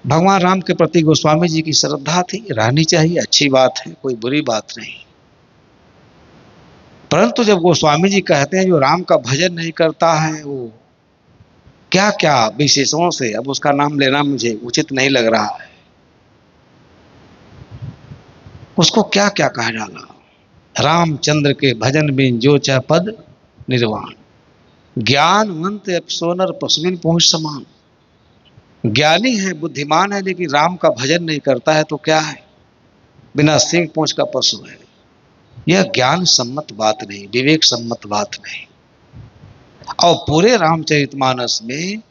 भगवान राम के प्रति गोस्वामी जी की श्रद्धा थी, रहनी चाहिए, अच्छी बात है, कोई बुरी बात नहीं। परंतु जब गोस्वामी जी कहते हैं जो राम का भजन नहीं करता है वो क्या क्या विशेषणों से, अब उसका नाम लेना मुझे उचित नहीं लग रहा है, उसको क्या क्या कहा डाला। रामचंद्र के भजन बिन जो च पद निर्वाण, ज्ञानवंत सोनर पशुविन पहुंच समान। ज्ञानी है, बुद्धिमान है, लेकिन राम का भजन नहीं करता है तो क्या है, बिना सिंह पूंछ का पशु है। यह ज्ञान सम्मत बात नहीं, विवेक सम्मत बात नहीं। और पूरे रामचरितमानस में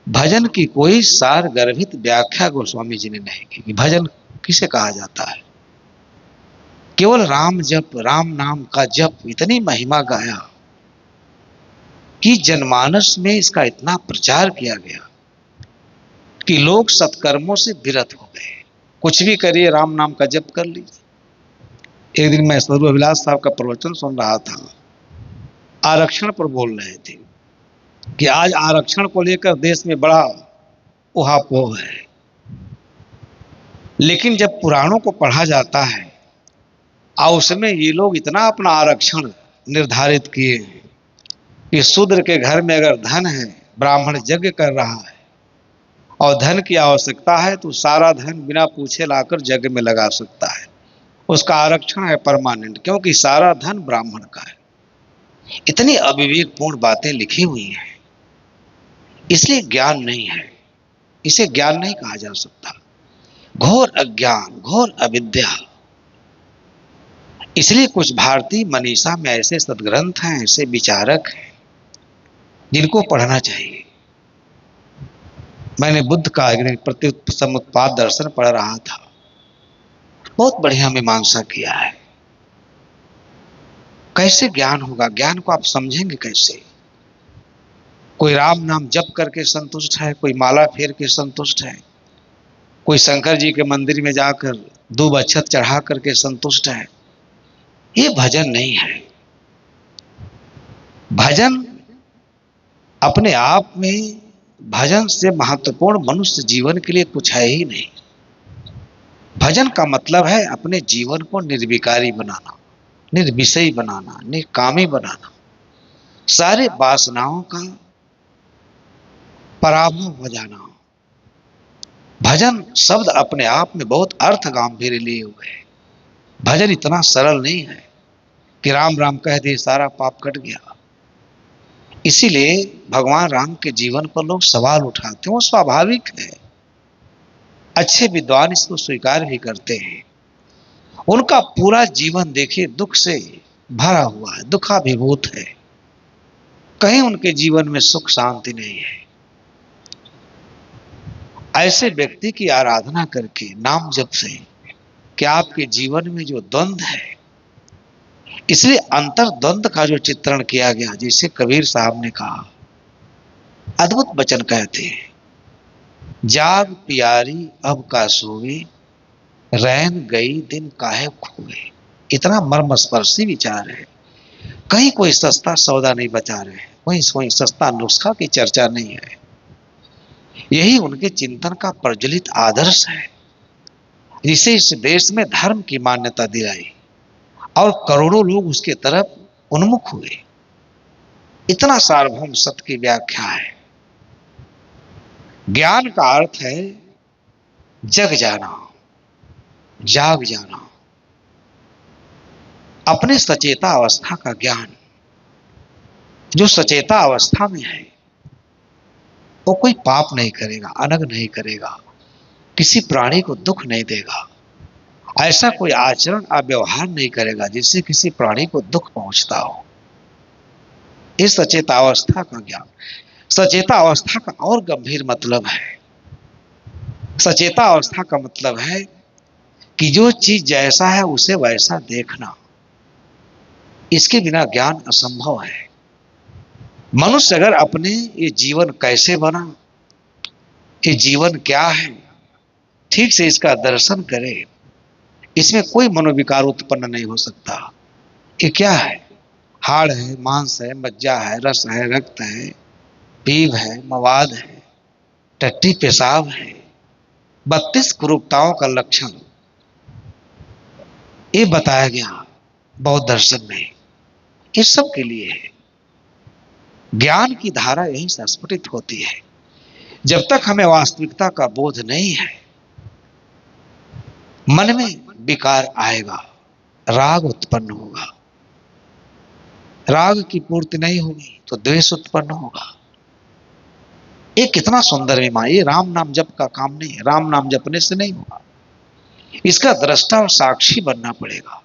भजन की कोई सार गर्भित व्याख्या गोस्वामी जी ने नहीं की। भजन किसे कहा जाता है? केवल राम जप, राम नाम का जप, इतनी महिमा गाया कि जनमानस में इसका इतना प्रचार किया गया कि लोग सत्कर्मों से विरत हो गए। कुछ भी करिए, राम नाम का जप कर लीजिए। एक दिन मैं सदगुरु अभिलाष साहब का प्रवचन सुन रहा था, आरक्षण पर बोल रहे थे कि आज आरक्षण को लेकर देश में बड़ा उहापोह है, लेकिन जब पुराणों को पढ़ा जाता है और उसमें ये लोग इतना अपना आरक्षण निर्धारित किए कि शूद्र के घर में अगर धन है, ब्राह्मण यज्ञ कर रहा है और धन की आवश्यकता है तो सारा धन बिना पूछे लाकर यज्ञ में लगा सकता है, उसका आरक्षण है परमानेंट, क्योंकि सारा धन ब्राह्मण का है। इतनी अविवेकपूर्ण बातें लिखी हुई हैं, इसलिए ज्ञान नहीं है, इसे ज्ञान नहीं कहा जा सकता। घोर अज्ञान, घोर अविद्या। इसलिए कुछ भारतीय मनीषा में ऐसे सदग्रंथ हैं, ऐसे विचारक हैं जिनको पढ़ना चाहिए। मैंने बुद्ध का प्रत्युत्पाद दर्शन पढ़ रहा था, बहुत बढ़िया मीमांसा किया है। कैसे ज्ञान होगा? ज्ञान को आप समझेंगे कैसे? कोई राम नाम जप करके संतुष्ट है, कोई माला फेर के संतुष्ट है, कोई शंकर जी के मंदिर में जाकर दूब अक्षत चढ़ा करके संतुष्ट है। ये भजन नहीं है। भजन अपने आप में, भजन से महत्वपूर्ण मनुष्य जीवन के लिए कुछ है ही नहीं। भजन का मतलब है अपने जीवन को निर्विकारी बनाना, निर्विषयी बनाना, निकामी बनाना, सारे वासनाओं का पराभव हो जाना। भजन शब्द अपने आप में बहुत अर्थ गंभीर लिए हुए है। भजन इतना सरल नहीं है कि राम राम कह दे सारा पाप कट गया। इसीलिए भगवान राम के जीवन पर लोग सवाल उठाते हैं, वो स्वाभाविक है। अच्छे विद्वान इसको स्वीकार भी करते हैं। उनका पूरा जीवन देखिए दुख से भरा हुआ है, दुखाभिभूत है, कहीं उनके जीवन में सुख शांति नहीं है। ऐसे व्यक्ति की आराधना करके, नाम जप से, कि आपके जीवन में जो द्वंद्व है, इसलिए अंतर द्वंद्व का जो चित्रण किया गया, जिसे कबीर साहब ने कहा, अद्भुत वचन कहते हैं, जाग प्यारी अब का सोवे, रैन गई दिन काहे खोए। इतना मर्मस्पर्शी विचार है। कहीं कोई सस्ता सौदा नहीं बचा रहे हैं, कोई सस्ता नुस्खा की चर्चा नहीं है। यही उनके चिंतन का प्रज्वलित आदर्श है, जिसे इस देश में धर्म की मान्यता दिलाई और करोड़ों लोग उसके तरफ उन्मुख हुए। इतना सार्वभौम सत्य की व्याख्या है। ज्ञान का अर्थ है जग जाना, जाग जाना, अपने सचेता अवस्था का ज्ञान। जो सचेता अवस्था में है वो कोई पाप नहीं करेगा, अनग नहीं करेगा, किसी प्राणी को दुख नहीं देगा, ऐसा कोई आचरण या व्यवहार नहीं करेगा जिससे किसी प्राणी को दुख पहुंचता हो। इस सचेता अवस्था का ज्ञान। सचेता अवस्था का और गंभीर मतलब है, सचेता अवस्था का मतलब है कि जो चीज जैसा है उसे वैसा देखना। इसके बिना ज्ञान असंभव है। मनुष्य अगर अपने ये जीवन कैसे बना, ये जीवन क्या है, ठीक से इसका दर्शन करे, इसमें कोई मनोविकार उत्पन्न नहीं हो सकता। ये क्या है? हाड़ है, मांस है, मज्जा है, रस है, रक्त है, पीव है, मवाद है, टट्टी पेशाब है, 32 कुरूपताओं का लक्षण ये बताया गया बौद्ध दर्शन में। इस सब के लिए है, ज्ञान की धारा यहीं से स्फुटित होती है। जब तक हमें वास्तविकता का बोध नहीं है, मन में विकार आएगा, राग उत्पन्न होगा, राग की पूर्ति नहीं होगी तो द्वेष उत्पन्न होगा। ये कितना सुंदर विमा, ये राम नाम जप का काम नहीं है, राम नाम जपने से नहीं होगा, इसका दृष्टा और साक्षी बनना पड़ेगा।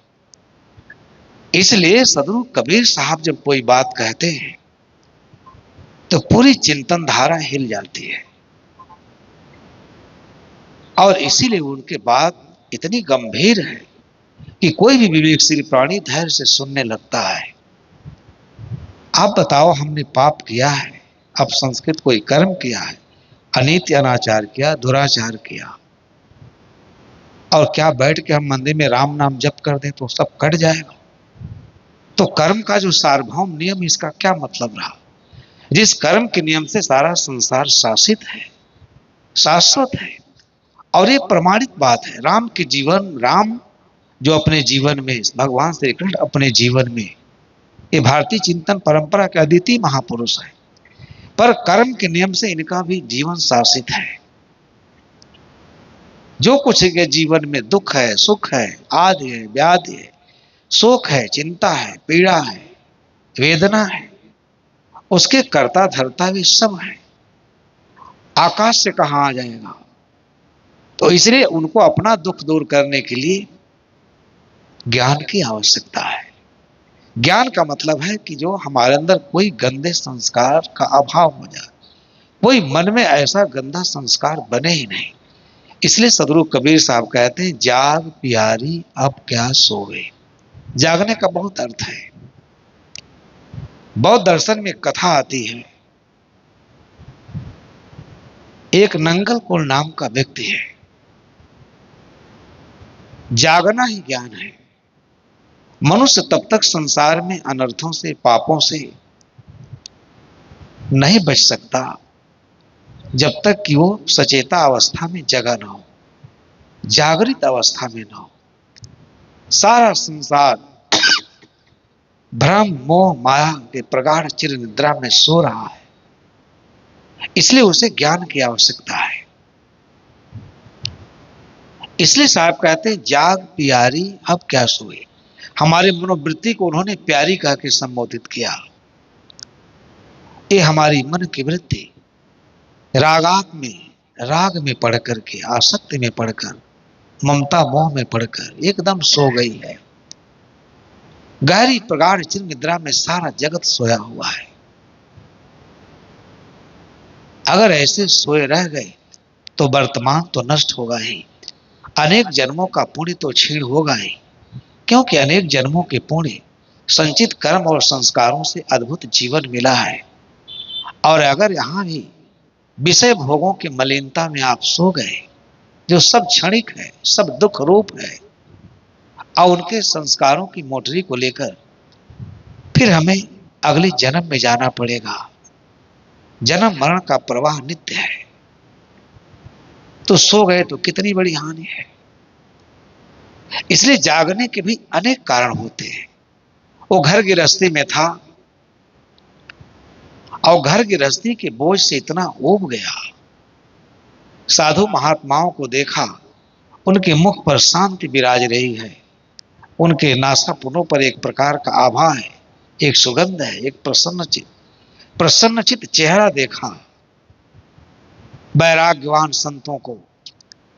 इसलिए सदगुरु कबीर साहब जब कोई बात कहते हैं तो पूरी चिंतन धारा हिल जाती है, और इसीलिए उनके बात इतनी गंभीर है कि कोई भी विवेकशील प्राणी धैर्य से सुनने लगता है। आप बताओ, हमने पाप किया है, अपसंस्कृत कोई कर्म किया है, अनीति अनाचार किया, दुराचार किया, और क्या बैठ के हम मंदिर में राम नाम जप कर दें तो सब कट जाएगा? तो कर्म का जो सार्वभौम नियम, इसका क्या मतलब रहा? जिस कर्म के नियम से सारा संसार शासित है, शाश्वत है, और ये प्रमाणित बात है। राम के जीवन, राम जो अपने जीवन में, भगवान श्री कृष्ण अपने जीवन में, ये भारतीय चिंतन परंपरा के अद्वितीय महापुरुष है, पर कर्म के नियम से इनका भी जीवन शासित है। जो कुछ इनके जीवन में दुख है, सुख है, आदि है, व्याधि है, शोक है, चिंता है, पीड़ा है, वेदना है, उसके कर्ता धर्ता भी सब है। आकाश से कहां आ जाएगा? तो इसलिए उनको अपना दुख दूर करने के लिए ज्ञान की आवश्यकता है। ज्ञान का मतलब है कि जो हमारे अंदर कोई गंदे संस्कार का अभाव हो जाए, कोई मन में ऐसा गंदा संस्कार बने ही नहीं। इसलिए सदगुरु कबीर साहब कहते हैं, जाग प्यारी अब क्या सोवे। जागने का बहुत अर्थ है। बौद्ध दर्शन में कथा आती है, एक नंगल कुल नाम का व्यक्ति है। जागना ही ज्ञान है। मनुष्य तब तक संसार में अनर्थों से, पापों से नहीं बच सकता जब तक कि वो सचेता अवस्था में जगा ना हो, जागृत अवस्था में ना हो। सारा संसार भ्रम मोह माया के प्रगाढ़ चिर निद्रा में सो रहा है, इसलिए उसे ज्ञान की आवश्यकता है। इसलिए साहब कहते हैं, जाग प्यारी अब क्या सोए। हमारे मनोवृत्ति को उन्होंने प्यारी कह के संबोधित किया। ये हमारी मन की वृत्ति रागात में, राग में पढ़ करके, आसक्ति में पढ़कर, ममता मोह में पढ़कर एकदम सो गई है। गहरी प्रगाढ़ चिर निद्रा में सारा जगत सोया हुआ है। अगर ऐसे सोए रह गए तो वर्तमान तो नष्ट होगा ही, अनेक जन्मों का पुण्य तो छीण होगा ही, क्योंकि अनेक जन्मों के पुण्य, संचित कर्म और संस्कारों से अद्भुत जीवन मिला है। और अगर यहाँ भी विषय भोगों की मलिनता में आप सो गए, जो सब क्षणिक है, सब दुख रूप है, और उनके संस्कारों की मोटरी को लेकर फिर हमें अगले जन्म में जाना पड़ेगा। जन्म मरण का प्रवाह नित्य है, तो सो गए तो कितनी बड़ी हानि है। इसलिए जागने के भी अनेक कारण होते हैं। वो घर गृहस्थी में था और घर गृहस्थी के बोझ से इतना ऊब गया, साधु महात्माओं को देखा, उनके मुख पर शांति विराज रही है, उनके नासापुनों पर एक प्रकार का आभा है, एक सुगंध है, एक प्रसन्नचित चेहरा देखा। वैराग्यवान संतों को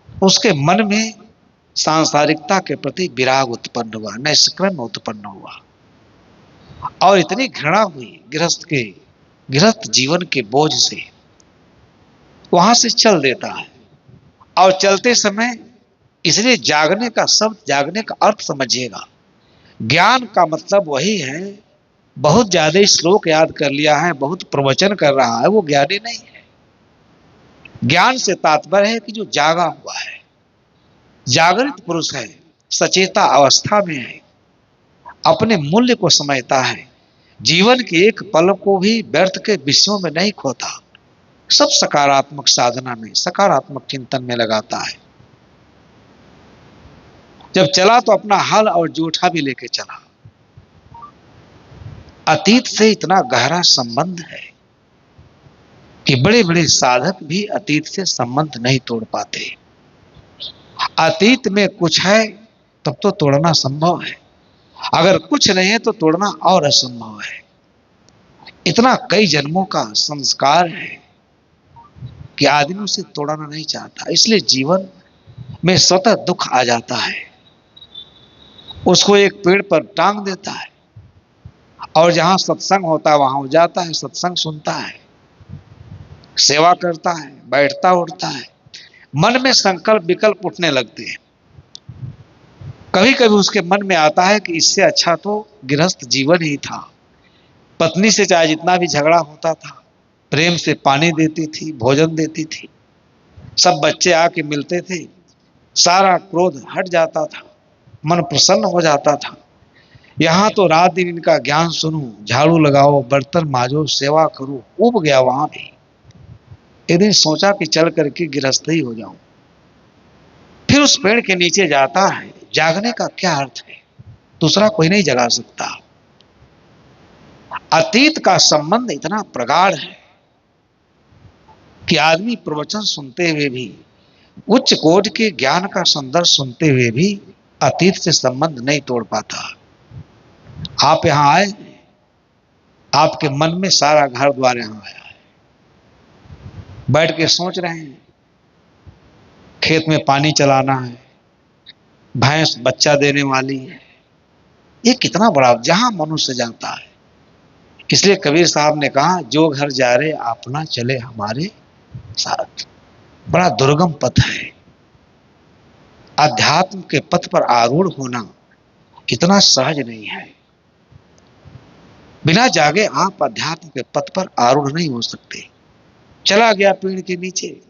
उसके मन में सांसारिकता के प्रति विराग उत्पन्न हुआ, नैष्क्रम्य उत्पन्न हुआ, और इतनी घृणा हुई गृहस्थ जीवन के बोझ से, वहां से चल देता है। और चलते समय, इसलिए जागने का शब्द, जागने का अर्थ समझिएगा। ज्ञान का मतलब वही है, बहुत ज्यादा श्लोक याद कर लिया है, बहुत प्रवचन कर रहा है, वो ज्ञानी नहीं है। ज्ञान से तात्पर्य है कि जो जागा हुआ है, जागृत पुरुष है, सचेता अवस्था में है, अपने मूल्य को समझता है, जीवन के एक पल को भी व्यर्थ के विषयों में नहीं खोता, सब सकारात्मक साधना में, सकारात्मक चिंतन में लगाता है। जब चला तो अपना हल और जूठा भी लेके चला। अतीत से इतना गहरा संबंध है कि बड़े बड़े साधक भी अतीत से संबंध नहीं तोड़ पाते। अतीत में कुछ है तब तो तोड़ना संभव है, अगर कुछ नहीं है तो तोड़ना और असंभव है। इतना कई जन्मों का संस्कार है कि आदमी उसे तोड़ना नहीं चाहता, इसलिए जीवन में स्वतः दुख आ जाता है। उसको एक पेड़ पर टांग देता है और जहां सत्संग होता है वहां हो जाता है, सत्संग सुनता है, सेवा करता है, बैठता उठता है। मन में संकल्प विकल्प उठने लगते हैं। कभी कभी उसके मन में आता है कि इससे अच्छा तो गृहस्थ जीवन ही था। पत्नी से चाहे जितना भी झगड़ा होता था, प्रेम से पानी देती थी, भोजन देती थी, सब बच्चे आके मिलते थे, सारा क्रोध हट जाता था, मन प्रसन्न हो जाता था। यहाँ तो रात दिन इनका ज्ञान सुनूं, झाड़ू लगाओ, बर्तन मांजो, सेवा करो, उब गया वहां भी। एक दिन सोचा कि चल करके गृहस्थ ही हो जाऊं। फिर उस पेड़ के नीचे जाता है। जागने का क्या अर्थ है, दूसरा कोई नहीं जगा सकता। अतीत का संबंध इतना प्रगाढ़ है कि आदमी प्रवचन सुनते हुए भी, उच्च कोटि के ज्ञान का संदर्भ सुनते हुए भी अतीत से संबंध नहीं तोड़ पाता। आप यहां आए, आपके मन में सारा घर द्वार यहां आया है, बैठ के सोच रहे हैं खेत में पानी चलाना है, भैंस बच्चा देने वाली है। ये कितना बड़ा, जहां मनुष्य जाता है। इसलिए कबीर साहब ने कहा, जो घर जा रहे अपना चले हमारे साथ। बड़ा दुर्गम पथ है। अध्यात्म के पथ पर आरूढ़ होना इतना सहज नहीं है। बिना जागे आप अध्यात्म के पथ पर आरूढ़ नहीं हो सकते। चला गया पेड़ के नीचे,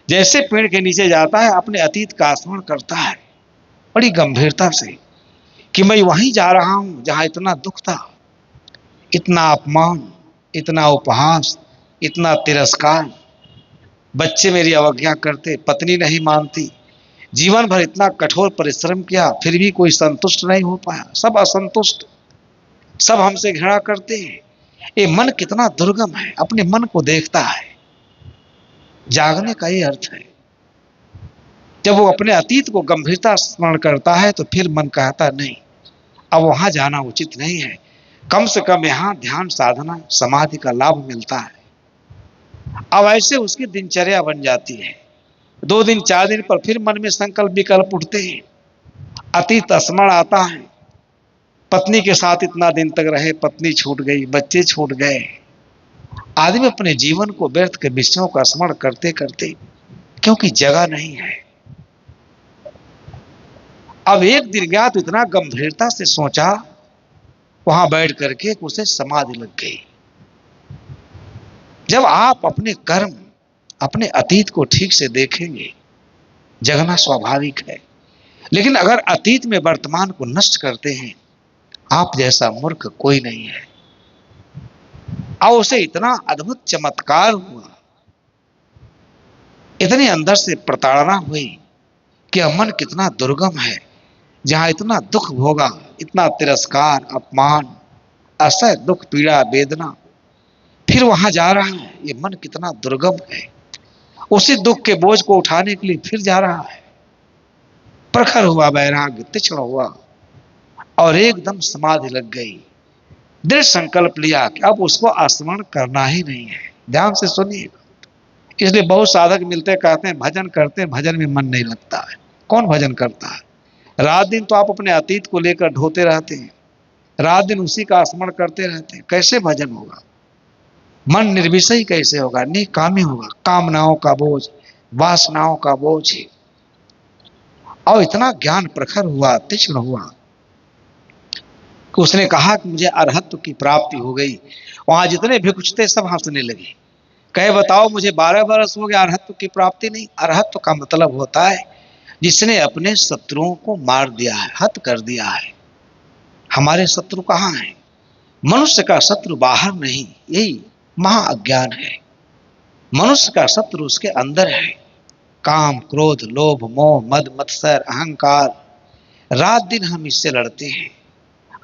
जैसे पेड़ के नीचे जाता है अपने अतीत का स्मरण करता है बड़ी गंभीरता से कि मैं वहीं जा रहा हूं जहां इतना दुख था, इतना अपमान, इतना उपहास, इतना तिरस्कार, बच्चे मेरी अवज्ञा करते, पत्नी नहीं मानती, जीवन भर इतना कठोर परिश्रम किया फिर भी कोई संतुष्ट नहीं हो पाया, सब असंतुष्ट, सब हमसे घृणा करते हैं। ये मन कितना दुर्गम है, अपने मन को देखता है। जागने का ये अर्थ है। जब वो अपने अतीत को गंभीरता स्मरण करता है तो फिर मन कहता नहीं, अब वहां जाना उचित नहीं है, कम से कम यहां ध्यान साधना समाधि का लाभ मिलता है। अब ऐसे उसकी दिनचर्या बन जाती है। 2 दिन 4 दिन पर फिर मन में संकल्प विकल्प उठते हैं, अतीत स्मरण आता है, पत्नी के साथ इतना दिन तक रहे, पत्नी छूट गई, बच्चे छूट गए। आदमी अपने जीवन को व्यर्थ के विषयों का स्मरण करते करते, क्योंकि जगह नहीं है। अब एक दिन गया तो इतना गंभीरता से सोचा, वहां बैठ करके उसे समाधि लग गई। जब आप अपने कर्म, अपने अतीत को ठीक से देखेंगे, जगना स्वाभाविक है। लेकिन अगर अतीत में वर्तमान को नष्ट करते हैं, आप जैसा मूर्ख कोई नहीं है। और उसे इतना अद्भुत चमत्कार हुआ, इतनी अंदर से प्रताड़ना हुई कि मन कितना दुर्गम है, जहां इतना दुख भोगा, इतना तिरस्कार, अपमान, असह दुख, पीड़ा, वेदना, फिर वहां जा रहा है। ये मन कितना दुर्गम है। उसी दुख के बोझ को उठाने के लिए फिर जा रहा है। प्रखर हुआ वैराग्य, तीक्ष्ण हुआ और एकदम समाधि लग गई। दृढ़ संकल्प लिया कि अब उसको स्मरण करना ही नहीं है। ध्यान से सुनिए। इसलिए बहुत साधक मिलते कहते हैं भजन करते हैं, भजन में मन नहीं लगता है। कौन भजन करता है? रात दिन तो आप अपने अतीत को लेकर ढोते रहते हैं, रात दिन उसी का स्मरण करते रहते हैं, कैसे भजन होगा? मन निर्विषय कैसे होगा? निकामी होगा। कामनाओं का बोझ, वासनाओं का बोझ है। और इतना ज्ञान प्रखर हुआ, तीक्ष्ण हुआ कि उसने कहा कि मुझे अरहत्व की प्राप्ति हो गई। वहां जितने भिक्षुते सब हंसने लगे, कहे बताओ मुझे 12 वर्ष हो गए, अरहत्व की प्राप्ति नहीं। अरहत्व का मतलब होता है जिसने अपने शत्रुओं को मार दिया है, हत कर दिया है। हमारे शत्रु कहाँ हैं? मनुष्य का शत्रु बाहर नहीं, यही महा अज्ञान है। मनुष्य का शत्रु उसके अंदर है। काम, क्रोध, लोभ, मोह, मद, मत्सर, अहंकार। रात दिन हम इससे लड़ते हैं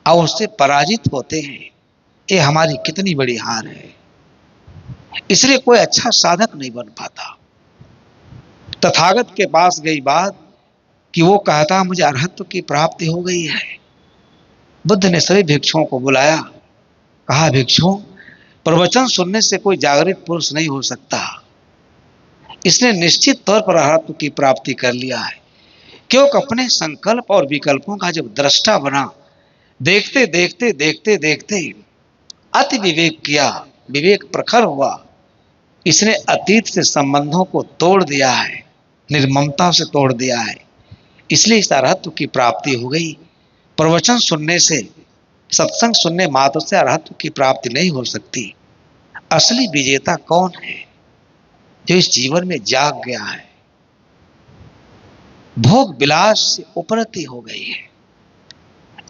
और उससे पराजित होते हैं। ये हमारी कितनी बड़ी हार है। इसलिए कोई अच्छा साधक नहीं बन पाता। तथागत के पास गई बात कि वो कहता मुझे अरहत्व की प्राप्ति हो गई है। बुद्ध ने सभी भिक्षुओं को बुलाया, कहा भिक्षुओं, प्रवचन सुनने से कोई जागृत पुरुष नहीं हो सकता। इसने निश्चित तौर पर अरहत्व की प्राप्ति कर लिया है, क्योंकि अपने संकल्प और विकल्पों का जब दृष्टा बना, देखते देखते देखते देखते अति विवेक किया, विवेक प्रखर हुआ। इसने अतीत से संबंधों को तोड़ दिया है, निर्ममता से तोड़ दिया है। इसलिए इस अरहत्व की प्राप्ति हो गई। प्रवचन सुनने से, सत्संग सुनने मात्र से अरहत्व की प्राप्ति नहीं हो सकती। असली विजेता कौन है? जो इस जीवन में जाग गया है, भोग विलास से उपरति हो गई है।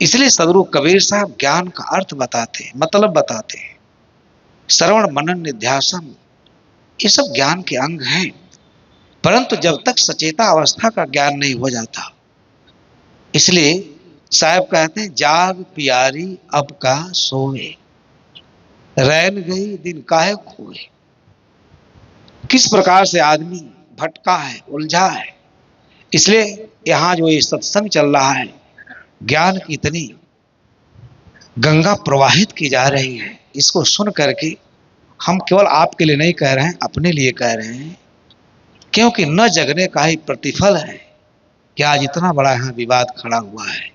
इसलिए सदगुरु कबीर साहब ज्ञान का अर्थ बताते, मतलब बताते हैं। श्रवण, मनन, निध्यासन, ये सब ज्ञान के अंग हैं। परंतु जब तक सचेता अवस्था का ज्ञान नहीं हो जाता, इसलिए साहब कहते हैं जाग प्यारी अब का सोए, रैन गई दिन काहे खोए। किस प्रकार से आदमी भटका है, उलझा है। इसलिए यहां जो ये सत्संग चल रहा है, ज्ञान की इतनी गंगा प्रवाहित की जा रही है, इसको सुन करके हम केवल आपके लिए नहीं कह रहे हैं, अपने लिए कह रहे हैं। क्योंकि न जगने का ही प्रतिफल है कि आज इतना बड़ा यहाँ विवाद खड़ा हुआ है।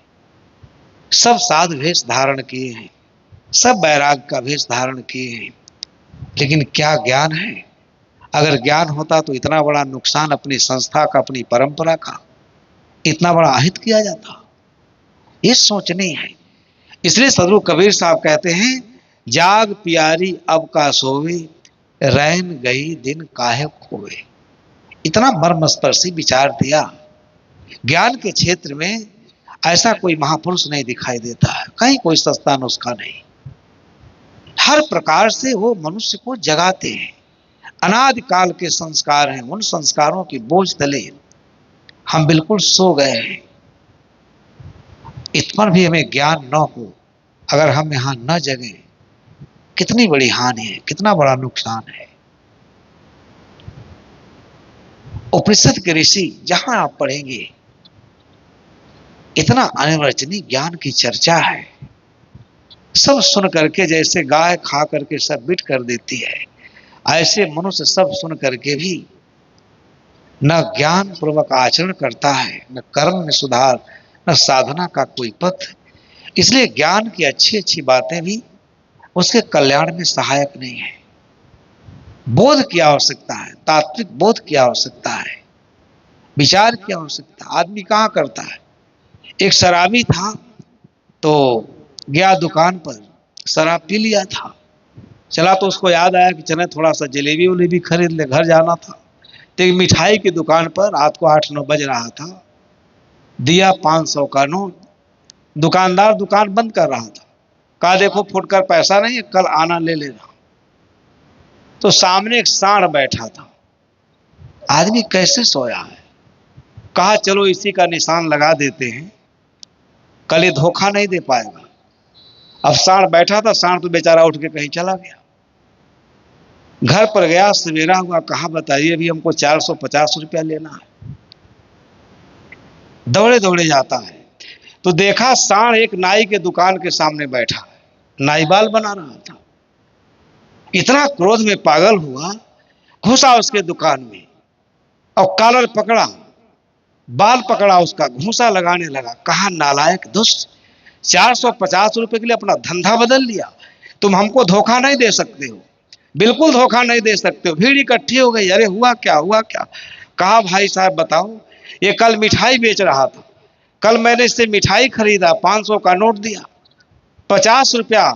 सब साध वेश धारण किए हैं, सब बैराग का वेश धारण किए हैं, लेकिन क्या ज्ञान है? अगर ज्ञान होता तो इतना बड़ा नुकसान अपनी संस्था का, अपनी परंपरा का इतना बड़ा अहित किया जाता। ये सोचनी है। इसलिए सदगुरु कबीर साहब कहते हैं जाग प्यारी अब का सोवे, रैन गई दिन काहे खोए। इतना मर्मस्पर्शी विचार दिया। ज्ञान के क्षेत्र में ऐसा कोई महापुरुष नहीं दिखाई देता है, कहीं कोई सस्ता नुस्खा नहीं। हर प्रकार से वो मनुष्य को जगाते हैं। अनादि काल के संस्कार हैं, उन संस्कारों की बोझ तले हम बिल्कुल सो गए हैं। इत पर भी हमें ज्ञान न हो, अगर हम यहां न जगें, कितनी बड़ी हानि है, कितना बड़ा नुकसान है। उपनिषद के ऋषि जहां आप पढ़ेंगे, इतना अनिर्वचनीय ज्ञान की चर्चा है। सब सुन करके जैसे गाय खा करके सब बिट कर देती है, ऐसे मनुष्य सब सुन करके भी न ज्ञान पूर्वक आचरण करता है, न कर्म में सुधार, न साधना का कोई पथ। इसलिए ज्ञान की अच्छी अच्छी बातें भी उसके कल्याण में सहायक नहीं है। बोध की आवश्यकता है, तात्विक बोध की आवश्यकता है, विचार की आवश्यकता। आदमी कहाँ करता है? एक शराबी था तो गया दुकान पर, शराब पी लिया था। चला तो उसको याद आया कि चले थोड़ा सा जलेबी वलेबी खरीद ले, घर जाना था। तो एक मिठाई की दुकान पर रात को 8-9 बज रहा था, दिया 500 का नोट। दुकानदार दुकान बंद कर रहा था, कहा देखो फुटकर पैसा नहीं है, कल आना ले लेना। तो सामने एक सांड बैठा था। आदमी कैसे सोया है? कहा चलो इसी का निशान लगा देते हैं, कल ये धोखा नहीं दे पाएगा। अब सांड बैठा था, सांड तो बेचारा उठ के कहीं चला गया। घर पर गया, सवेरा हुआ, कहा बताइए अभी हमको 450 रुपया लेना है। दौड़े दौड़े जाता है तो देखा सांड एक नाई के दुकान के सामने बैठा है, नाई बाल बना रहा था। इतना क्रोध में पागल हुआ, घुसा उसके दुकान में और कॉलर पकड़ा, बाल पकड़ा, उसका घूंसा लगाने लगा। कहा नालायक दुष्ट, 450 रुपए के लिए अपना धंधा बदल लिया। तुम हमको धोखा नहीं दे सकते हो, बिल्कुल धोखा नहीं दे सकते हो। भीड़ इकट्ठी हो गई, अरे हुआ क्या, हुआ क्या? कहा भाई साहब बताओ, ये कल मिठाई बेच रहा था, कल मैंने इससे मिठाई खरीदा, 500 का नोट दिया, 50 रुपया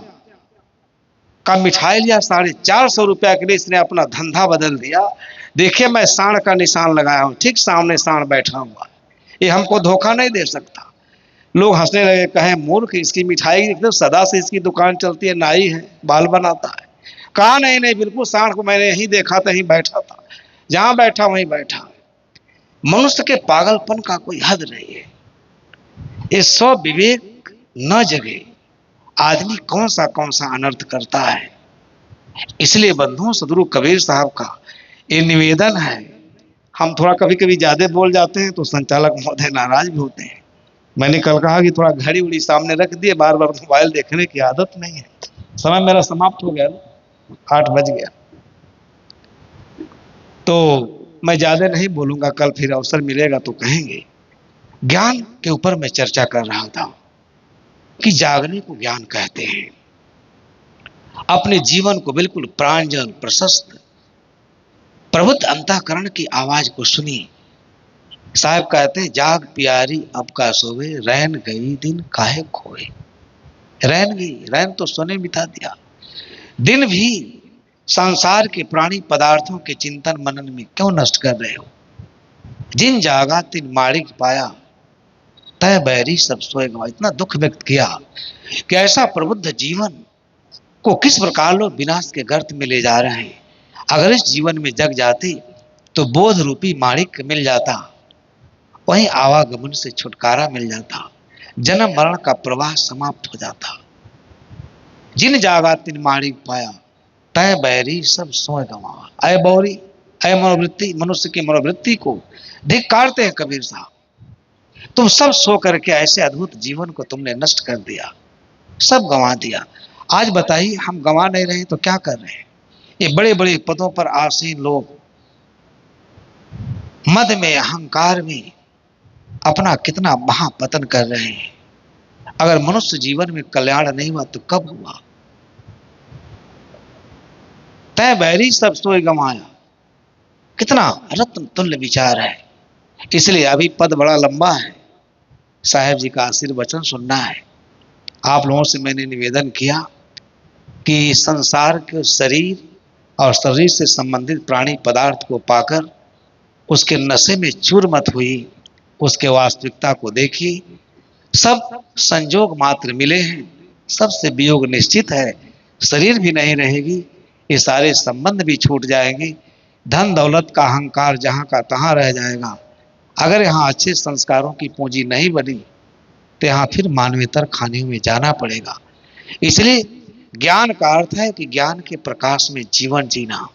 का मिठाई लिया, 450 रुपया के लिए इसने अपना धंधा बदल दिया। देखिए मैं सांड का निशान लगाया हूं, ठीक सामने सांड बैठा हुआ, ये हमको धोखा नहीं दे सकता। लोग हंसने लगे, कहे मूर्ख, इसकी मिठाई एकदम सदा से इसकी दुकान चलती है, नाई है, बाल बनाता है। कहा नहीं नहीं, बिल्कुल सांड को मैंने यहीं देखा था, यहीं बैठा था, जहां बैठा वहीं बैठा। मनुष्य के पागलपन का कोई हद नहीं है। ये स्व विवेक न जगे, आदमी कौन सा अनर्थ करता है। इसलिए बंधुओं, सदगुरु कबीर साहब का ये निवेदन है। हम थोड़ा कभी कभी ज्यादा बोल जाते हैं तो संचालक महोदय नाराज भी होते हैं। मैंने कल कहा कि थोड़ा घड़ी उड़ी सामने रख दिए, बार बार मोबाइल देखने की आदत नहीं है। समय मेरा समाप्त हो गया, 8 बज गया, तो मैं ज्यादा नहीं बोलूंगा, कल फिर अवसर मिलेगा तो कहेंगे। ज्ञान के ऊपर मैं चर्चा कर रहा था कि जागने को ज्ञान कहते हैं। अपने जीवन को बिल्कुल प्रांजल, प्रशस्त, प्रबुद्ध अंतःकरण की आवाज को सुनिए। साहब कहते हैं, जाग प्यारी अब का सोवे, रैन गई दिन काहे खोए। रैन गई, रैन तो सोने बिता दिया। दिन भी संसार के प्राणी पदार्थों के चिंतन मनन में क्यों नष्ट कर रहे हो। जिन जागा तिन माणिक पाया, तय बैरी सब सोए गवा। इतना दुख व्यक्त किया कि ऐसा प्रबुद्ध जीवन को किस प्रकार लोग विनाश के गर्त में ले जा रहे हैं। अगर इस जीवन में जग जाते तो बोध रूपी माणिक मिल जाता, वहीं आवागमन से छुटकारा मिल जाता, जन्म मरण का प्रवाह समाप्त हो जाता। जिन जागा तिन माणिक पाया, तय बैरी सब सोए गवा। अय बौरी, अय मनोवृत्ति, मनुष्य की मनोवृत्ति को धिक्कारते हैं कबीर साहब। तुम सब सो करके ऐसे अद्भुत जीवन को तुमने नष्ट कर दिया, सब गंवा दिया। आज बताइए, हम गंवा नहीं रहे तो क्या कर रहे हैं। ये बड़े बड़े पदों पर आसीन लोग मद में, अहंकार में अपना कितना महापतन कर रहे हैं। अगर मनुष्य जीवन में कल्याण नहीं हुआ तो कब हुआ। तय बैरी सब सोए गंवाया, कितना रत्न तुल्य विचार है। इसलिए अभी पद बड़ा लंबा है, साहेब जी का आशीर्वचन सुनना है। आप लोगों से मैंने निवेदन किया कि संसार के शरीर और शरीर से संबंधित प्राणी पदार्थ को पाकर उसके नशे में चूर मत हुई, उसके वास्तविकता को देखिए। सब संजोग मात्र मिले हैं, सबसे वियोग निश्चित है। शरीर भी नहीं रहेगी, ये सारे संबंध भी छूट जाएंगे, धन दौलत का अहंकार जहां का तहां रह जाएगा। अगर यहाँ अच्छे संस्कारों की पूंजी नहीं बनी तो यहाँ फिर मानवेतर खानियों में जाना पड़ेगा। इसलिए ज्ञान का अर्थ है कि ज्ञान के प्रकाश में जीवन जीना।